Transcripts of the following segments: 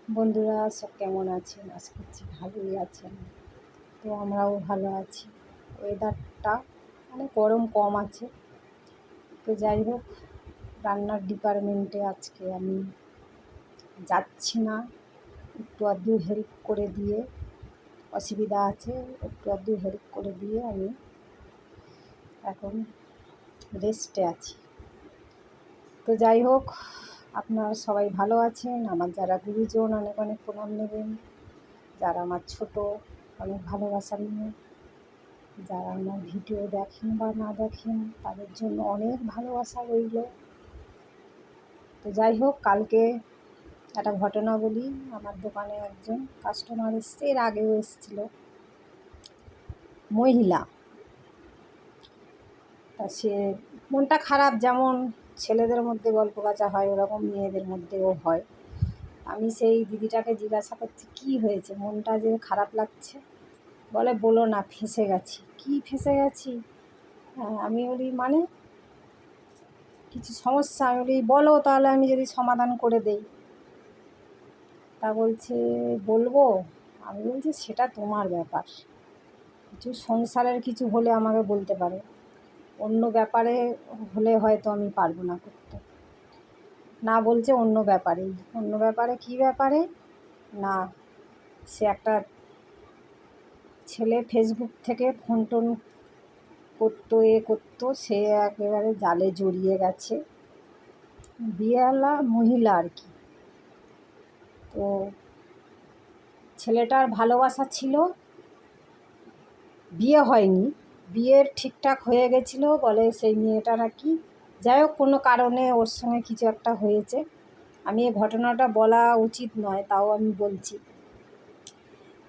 বন্ধুরা সব কেমন আছেন? আশা করছি ভালোই আছেন। তো আমরাও ভালো আছি। ওয়েদারটা গরম কম আছে। তো যাই হোক, রান্নার ডিপার্টমেন্টে আজকে আমি যাচ্ছি না। একটু আধটু হেল্প করে দিয়ে, অসুবিধা আছে, একটু আধটু হেল্প করে দিয়ে আমি এখন রেস্টে আছি। তো যাই হোক, আপনারা সবাই ভালো আছেন। আমার যারা গুরুজন অনেক অনেক প্রণাম নেবেন। যারা আমার ছোট, অনেক ভালোবাসা নিয়ে যারা আমার ভিডিও দেখেন বা না দেখেন তাদের জন্য অনেক ভালোবাসা রইল। তো যাই হোক, কালকে একটা ঘটনা বলি। আমার দোকানে একজন কাস্টমার এসছে, এর আগেও এসেছিল, মহিলা। তা সে মনটা খারাপ, যেমন ছেলেদের মধ্যে গল্প কাচা হয় ওরকম মেয়েদের মধ্যেও হয়। আমি সেই দিদিটাকে জিজ্ঞাসা করছি কী হয়েছে, মনটা যে খারাপ লাগছে। বলো না, ফেঁসে গেছি। কি ফেঁসে গেছি? হ্যাঁ, আমি বলি মানে কিছু সমস্যা? আমি বলি বলো, তাহলে আমি যদি সমাধান করে দেই। তা বলছে বলবো। আমি বলছি সেটা তোমার ব্যাপার, কিছু সংসারের কিছু হলে আমাকে বলতে পারো, অন্য ব্যাপারে হলে হয়তো আমি পারবো না করতে। না, বলছে অন্য ব্যাপারেই। অন্য ব্যাপারে? কী ব্যাপারে? না, সে একটা ছেলে ফেসবুক থেকে ফোন টোন করতো, সে একেবারে জালে জড়িয়ে গেছে। বিয়েওয়ালা মহিলা আর কি। তো ছেলেটার ভালোবাসা ছিল, বিয়ে হয়নি, বিয়ের ঠিকঠাক হয়ে গেছিলো বলে সেই মেয়েটা নাকি, যাই হোক কোনো কারণে ওর সঙ্গে কিছু একটা হয়েছে। আমি এই ঘটনাটা বলা উচিত নয়, তাও আমি বলছি।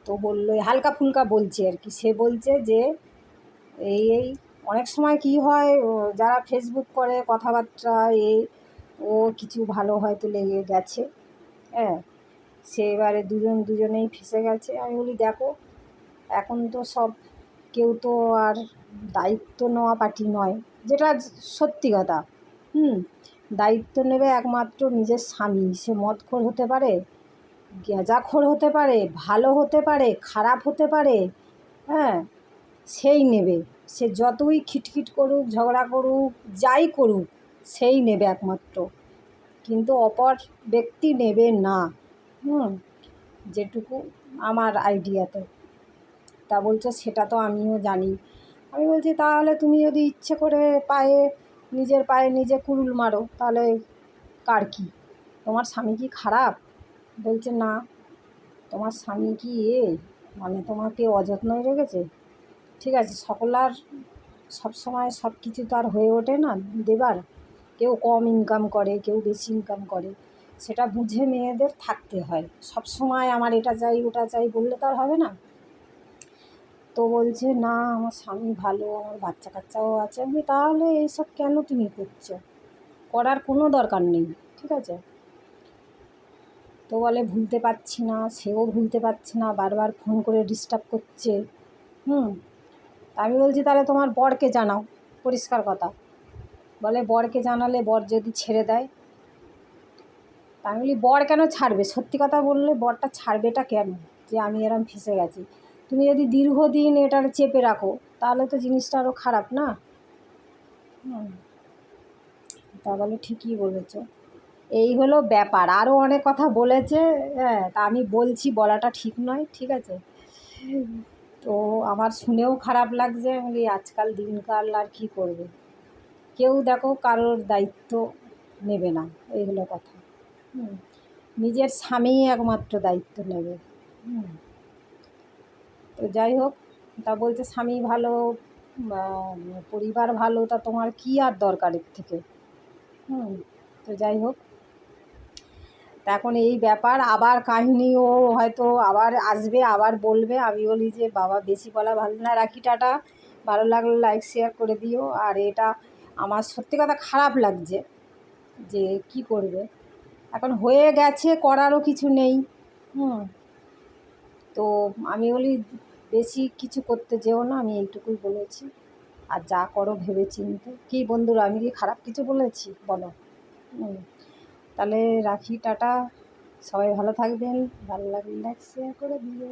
তো বললো, হালকা ফুলকা বলছি আর কি। সে বলছে যে এই অনেক সময় কি হয়, যারা ফেসবুক করে কথাবার্তা ও কিছু ভালো হয়তো লেগে গেছে। হ্যাঁ, সে এবারে দুজনেই ফেঁসে গেছে। আমি বলি দেখো, এখন তো সব কেউ তো আর দায়িত্ব নেওয়া পার্টি নয়, যেটা সত্যি কথা। দায়িত্ব নেবে একমাত্র নিজের স্বামী। সে মদখোর হতে পারে, গেঁজাখোর হতে পারে, ভালো হতে পারে, খারাপ হতে পারে। হ্যাঁ, সেই নেবে। সে যতই খিটখিট করুক, ঝগড়া করুক, যাই করুক, সেই নেবে একমাত্র, কিন্তু অপর ব্যক্তি নেবে না। যেটুকু আমার আইডিয়াতে। তা বলছে সেটা তো আমিও জানি। আমি বলছি তাহলে তুমি যদি ইচ্ছে করে নিজের পায়ে নিজে কুড়ুল মারো, তাহলে কার কী? তোমার স্বামী কি খারাপ? বলছে না। তোমার স্বামী কি মানে তোমাকে অযত্নই রেখেছে? ঠিক আছে, সকলার সবসময় সব কিছু তো আর হয়ে ওঠে না দেবার। কেউ কম ইনকাম করে, কেউ বেশি ইনকাম করে, সেটা বুঝে মেয়েদের থাকতে হয়। সব সময় আমার এটা চাই ওটা চাই বললে তো আর হবে না। তো বলছে না, আমার স্বামী ভালো, আমার বাচ্চা কাচ্চাও আছে। আমি তাহলে এইসব কেন তুমি করছো? করার কোনো দরকার নেই, ঠিক আছে? তো বলে ভুলতে পারছি না, সেও ভুলতে পারছে না, বারবার ফোন করে ডিস্টার্ব করছে। আমি বলছি তাহলে তোমার বরকে জানাও, পরিষ্কার কথা। বলে বরকে জানালে বর যদি ছেড়ে দেয়? তা আমি বলি বর কেন ছাড়বে? সত্যি কথা বললে বরটা ছাড়বেটা কেন, যে আমি এরম ফেঁসে গেছি? তুমি যদি দীর্ঘদিন এটার চেপে রাখো তাহলে তো জিনিসটা আরও খারাপ না? তা বলে ঠিকই বলেছো। এই হলো ব্যাপার। আরও অনেক কথা বলেছে। হ্যাঁ, তা আমি বলছি, বলাটা ঠিক নয়, ঠিক আছে? তো আমার শুনেও খারাপ লাগছে। আমি বলি আজকাল দিনকাল আর কী করবে, কেউ দেখো কারোর দায়িত্ব নেবে না, এই হলো কথা। নিজের স্বামীই একমাত্র দায়িত্ব নেবে। তো যাই হোক, তা বলছে স্বামী ভালো, পরিবার ভালো, তা তোমার কী আর দরকারের থেকে? তো যাই হোক, তা এখন এই ব্যাপার আবার কাহিনিও হয়তো আবার আসবে, আবার বলবে। আমি বলি যে বাবা বেশি বলা ভালো না, রাখি, টাটা। ভালো লাগলে লাইক শেয়ার করে দিও। আর এটা আমার সত্যি কথা খারাপ লাগছে, যে কি করবে, এখন হয়ে গেছে, করারও কিছু নেই। তো আমি বলি বেশি কিছু করতে যেও না, আমি এইটুকুই বলেছি। আর যা করো ভেবে চিন্তে। কী বন্ধুরা, আমি কি খারাপ কিছু বলেছি? বলো। তাহলে রাখি, টাটা। সবাই ভালো থাকবেন, ভালো লাগলে লাইক শেয়ার করে দিও।